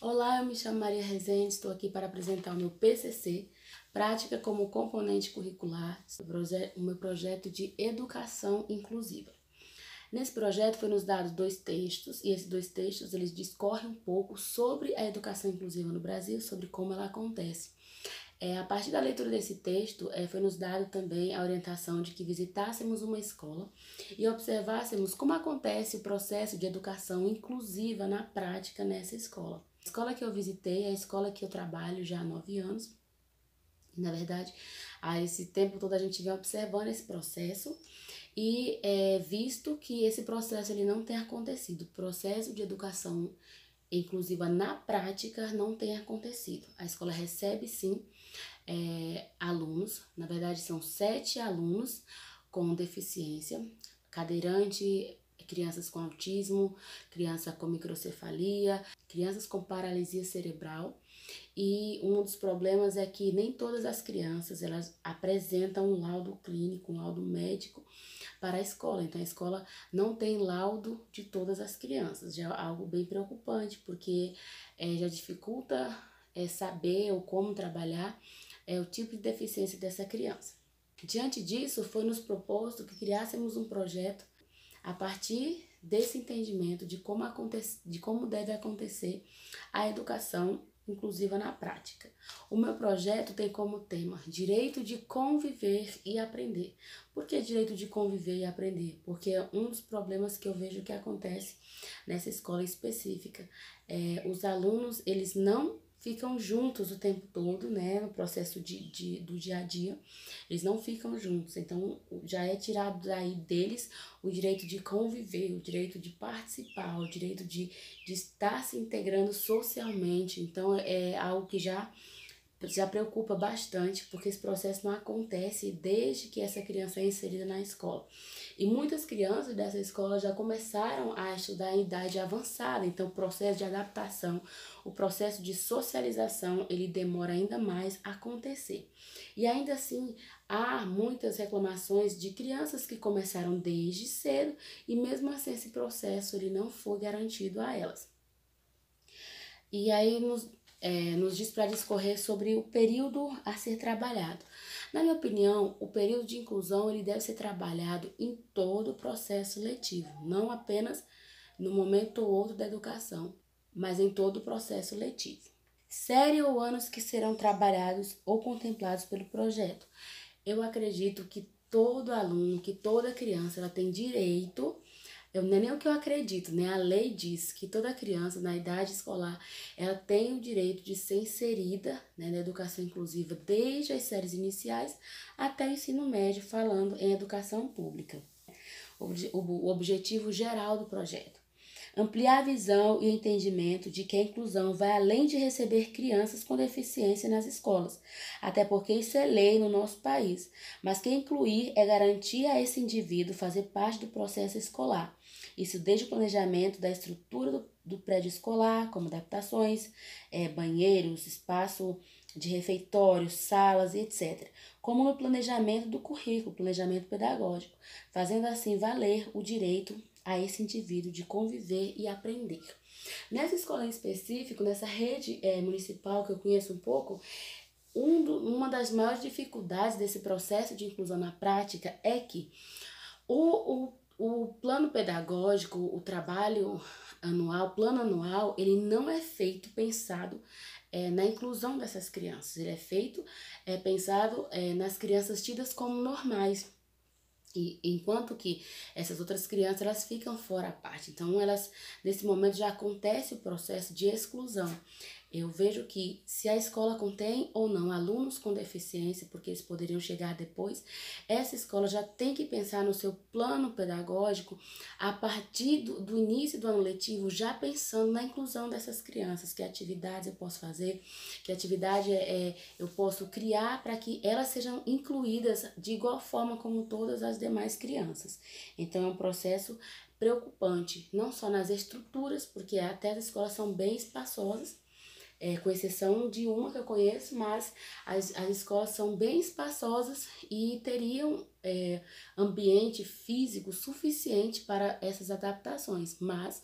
Olá, eu me chamo Maria Rezende, estou aqui para apresentar o meu PCC, Prática como Componente Curricular, o meu projeto de Educação Inclusiva. Nesse projeto foi nos dados 2 textos, e esses 2 textos eles discorrem um pouco sobre a educação inclusiva no Brasil, sobre como ela acontece. A partir da leitura desse texto, foi nos dado também a orientação de que visitássemos uma escola e observássemos como acontece o processo de educação inclusiva na prática nessa escola. A escola que eu visitei é a escola que eu trabalho já há 9 anos. Na verdade, há esse tempo todo a gente vem observando esse processo e visto que esse processo ele não tem acontecido, o processo de educação inclusiva na prática não tem acontecido. A escola recebe sim alunos, na verdade são 7 alunos com deficiência, cadeirante, crianças com autismo, criança com microcefalia, crianças com paralisia cerebral. E um dos problemas é que nem todas as crianças elas apresentam um laudo clínico, um laudo médico para a escola. Então a escola não tem laudo de todas as crianças, já é algo bem preocupante, porque já dificulta saber ou como trabalhar o tipo de deficiência dessa criança. Diante disso, foi nos proposto que criássemos um projeto a partir desse entendimento de como deve acontecer a educação inclusiva na prática. O meu projeto tem como tema direito de conviver e aprender. Por que direito de conviver e aprender? Porque é um dos problemas que eu vejo que acontece nessa escola específica. Os alunos, eles não ficam juntos o tempo todo, né, no processo do dia a dia, eles não ficam juntos, então já é tirado daí deles o direito de conviver, o direito de participar, o direito de estar se integrando socialmente, então é algo que já preocupa bastante, porque esse processo não acontece desde que essa criança é inserida na escola. E muitas crianças dessa escola já começaram a estudar em idade avançada, então o processo de adaptação, o processo de socialização, ele demora ainda mais a acontecer. E ainda assim, há muitas reclamações de crianças que começaram desde cedo e mesmo assim esse processo ele não foi garantido a elas. E aí nos diz para discorrer sobre o período a ser trabalhado. Na minha opinião, o período de inclusão ele deve ser trabalhado em todo o processo letivo, não apenas no momento ou outro da educação, mas em todo o processo letivo. Série ou anos que serão trabalhados ou contemplados pelo projeto. Eu acredito que todo aluno, que toda criança, ela tem direito. Não é nem o que eu acredito, né? A lei diz que toda criança na idade escolar, ela tem o direito de ser inserida, né, na educação inclusiva desde as séries iniciais até o ensino médio, falando em educação pública. O objetivo geral do projeto. Ampliar a visão e o entendimento de que a inclusão vai além de receber crianças com deficiência nas escolas, até porque isso é lei no nosso país, mas que incluir é garantir a esse indivíduo fazer parte do processo escolar. Isso desde o planejamento da estrutura do prédio escolar, como adaptações, banheiros, espaço de refeitórios, salas e etc., como no planejamento do currículo, planejamento pedagógico, fazendo assim valer o direito a esse indivíduo de conviver e aprender. Nessa escola em específico, nessa rede municipal que eu conheço um pouco, uma das maiores dificuldades desse processo de inclusão na prática é que o plano pedagógico, o trabalho anual, plano anual, ele não é feito pensado na inclusão dessas crianças. Ele é feito pensado nas crianças tidas como normais. E enquanto que essas outras crianças elas ficam fora à parte. Então elas nesse momento já acontece o processo de exclusão. Eu vejo que se a escola contém ou não alunos com deficiência, porque eles poderiam chegar depois, essa escola já tem que pensar no seu plano pedagógico a partir do início do ano letivo, já pensando na inclusão dessas crianças, que atividades eu posso fazer, que atividade eu posso criar para que elas sejam incluídas de igual forma como todas as demais crianças. Então é um processo preocupante, não só nas estruturas, porque até as escolas são bem espaçosas, com exceção de uma que eu conheço, mas as escolas são bem espaçosas e teriam ambiente físico suficiente para essas adaptações, mas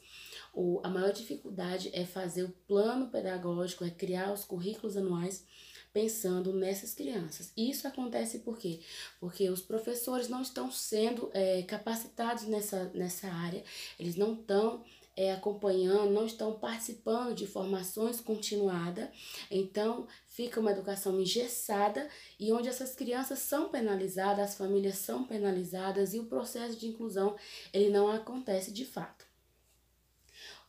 a maior dificuldade é fazer o plano pedagógico, é criar os currículos anuais pensando nessas crianças. Isso acontece por quê? Porque os professores não estão sendo capacitados nessa área, eles não estão acompanhando, não estão participando de formações continuadas, então fica uma educação engessada e onde essas crianças são penalizadas, as famílias são penalizadas e o processo de inclusão ele não acontece de fato.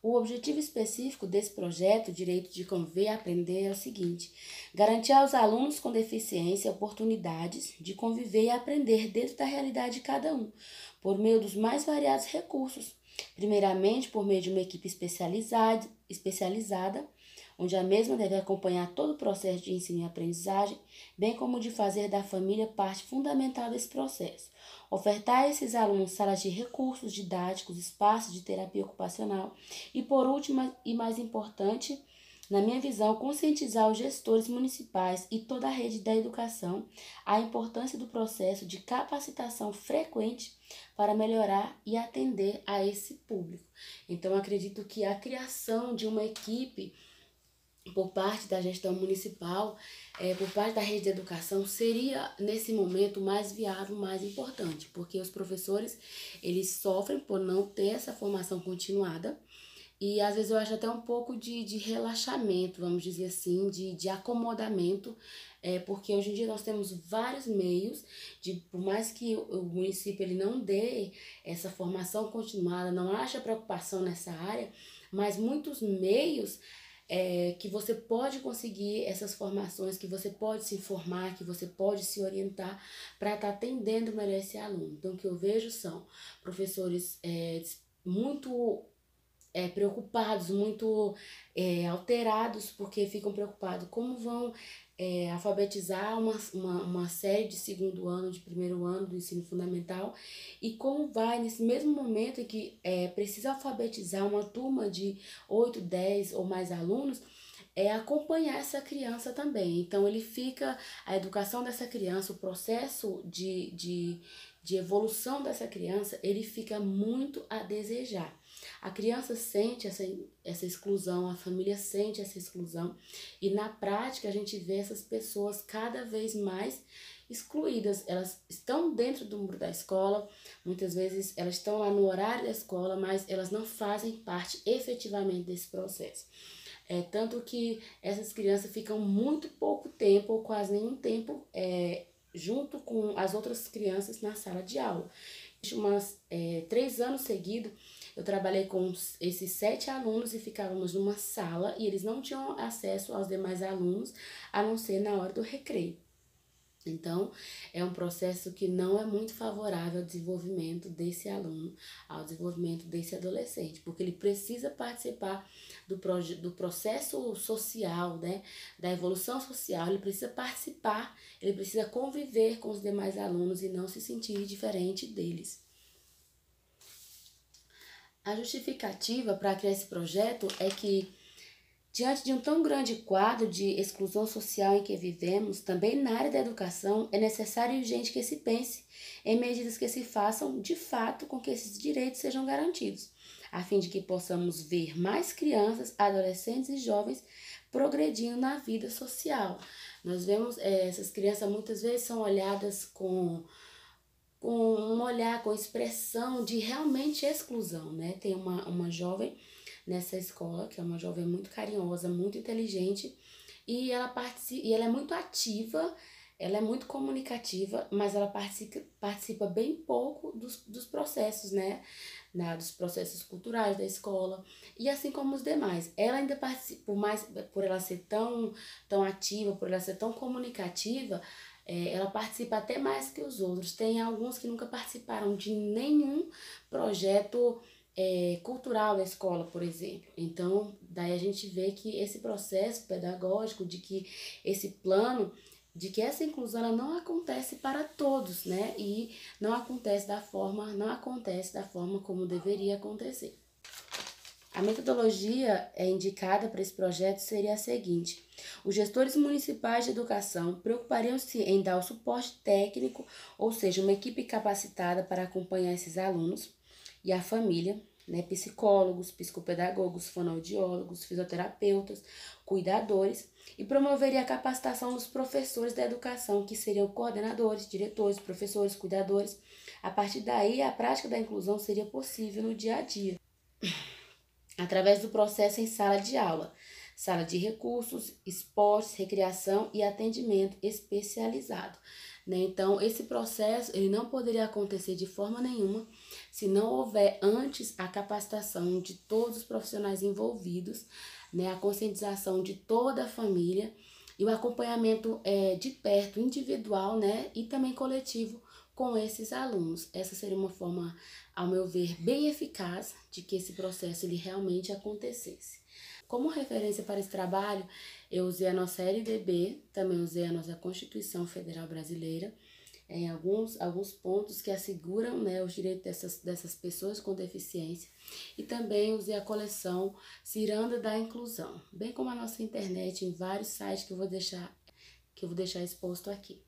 O objetivo específico desse projeto, Direito de Conviver e Aprender, é o seguinte: garantir aos alunos com deficiência oportunidades de conviver e aprender dentro da realidade de cada um, por meio dos mais variados recursos. Primeiramente, por meio de uma equipe especializada, onde a mesma deve acompanhar todo o processo de ensino e aprendizagem, bem como de fazer da família parte fundamental desse processo. Ofertar a esses alunos salas de recursos didáticos, espaços de terapia ocupacional e, por último e mais importante, na minha visão, conscientizar os gestores municipais e toda a rede da educação a importância do processo de capacitação frequente para melhorar e atender a esse público. Então, acredito que a criação de uma equipe por parte da gestão municipal, por parte da rede de educação, seria, nesse momento, mais viável, mais importante, porque os professores, eles sofrem por não ter essa formação continuada, e às vezes eu acho até um pouco de relaxamento, vamos dizer assim, de acomodamento, porque hoje em dia nós temos vários meios, por mais que o município ele não dê essa formação continuada, não haja preocupação nessa área, mas muitos meios que você pode conseguir essas formações, que você pode se informar, que você pode se orientar para estar atendendo melhor esse aluno. Então, o que eu vejo são professores muito preocupados, muito alterados, porque ficam preocupados como vão alfabetizar uma série de segundo ano, de primeiro ano do ensino fundamental, e como vai, nesse mesmo momento em que precisa alfabetizar uma turma de 8, 10 ou mais alunos, acompanhar essa criança também. Então, a educação dessa criança, o processo de evolução dessa criança, ele fica muito a desejar. A criança sente essa exclusão, a família sente essa exclusão, e na prática a gente vê essas pessoas cada vez mais excluídas. Elas estão dentro do muro da escola, muitas vezes elas estão lá no horário da escola, mas elas não fazem parte efetivamente desse processo. Tanto que essas crianças ficam muito pouco tempo, ou quase nenhum tempo, junto com as outras crianças na sala de aula. 3 anos seguidos, eu trabalhei com esses 7 alunos e ficávamos numa sala e eles não tinham acesso aos demais alunos, a não ser na hora do recreio. Então, é um processo que não é muito favorável ao desenvolvimento desse aluno, ao desenvolvimento desse adolescente, porque ele precisa participar do processo social, né, da evolução social, ele precisa participar, ele precisa conviver com os demais alunos e não se sentir diferente deles. A justificativa para criar esse projeto é que, diante de um tão grande quadro de exclusão social em que vivemos, também na área da educação, é necessário e urgente que se pense em medidas que se façam de fato com que esses direitos sejam garantidos, a fim de que possamos ver mais crianças, adolescentes e jovens progredindo na vida social. Nós vemos essas crianças muitas vezes são olhadas com um olhar, com expressão de realmente exclusão, né? Tem uma jovem nessa escola, que é uma jovem muito carinhosa, muito inteligente, e ela é muito ativa, ela é muito comunicativa, mas ela participa bem pouco dos processos, né? Dos processos culturais da escola, e assim como os demais. Ela ainda participa, por ela ser tão ativa, por ela ser tão comunicativa, ela participa até mais que os outros. Tem alguns que nunca participaram de nenhum projeto cultural da escola, por exemplo. Então, daí a gente vê que esse processo pedagógico, de que esse plano, de que essa inclusão ela não acontece para todos, né? E não acontece da forma como deveria acontecer. A metodologia indicada para esse projeto seria a seguinte: os gestores municipais de educação preocupariam-se em dar o suporte técnico, ou seja, uma equipe capacitada para acompanhar esses alunos e a família, né, psicólogos, psicopedagogos, fonoaudiólogos, fisioterapeutas, cuidadores, e promoveria a capacitação dos professores da educação, que seriam coordenadores, diretores, professores, cuidadores. A partir daí, a prática da inclusão seria possível no dia a dia, através do processo em sala de aula, sala de recursos, esportes, recreação e atendimento especializado. Né? Então, esse processo ele não poderia acontecer de forma nenhuma se não houver antes a capacitação de todos os profissionais envolvidos, né? A conscientização de toda a família e o acompanhamento de perto, individual, né? E também coletivo com esses alunos. Essa seria uma forma, ao meu ver, bem eficaz de que esse processo ele realmente acontecesse. Como referência para esse trabalho, eu usei a nossa LDB, também usei a nossa Constituição Federal Brasileira, em alguns pontos que asseguram, né, os direitos dessas pessoas com deficiência, e também usei a coleção Ciranda da Inclusão, bem como a nossa internet em vários sites que eu vou deixar exposto aqui.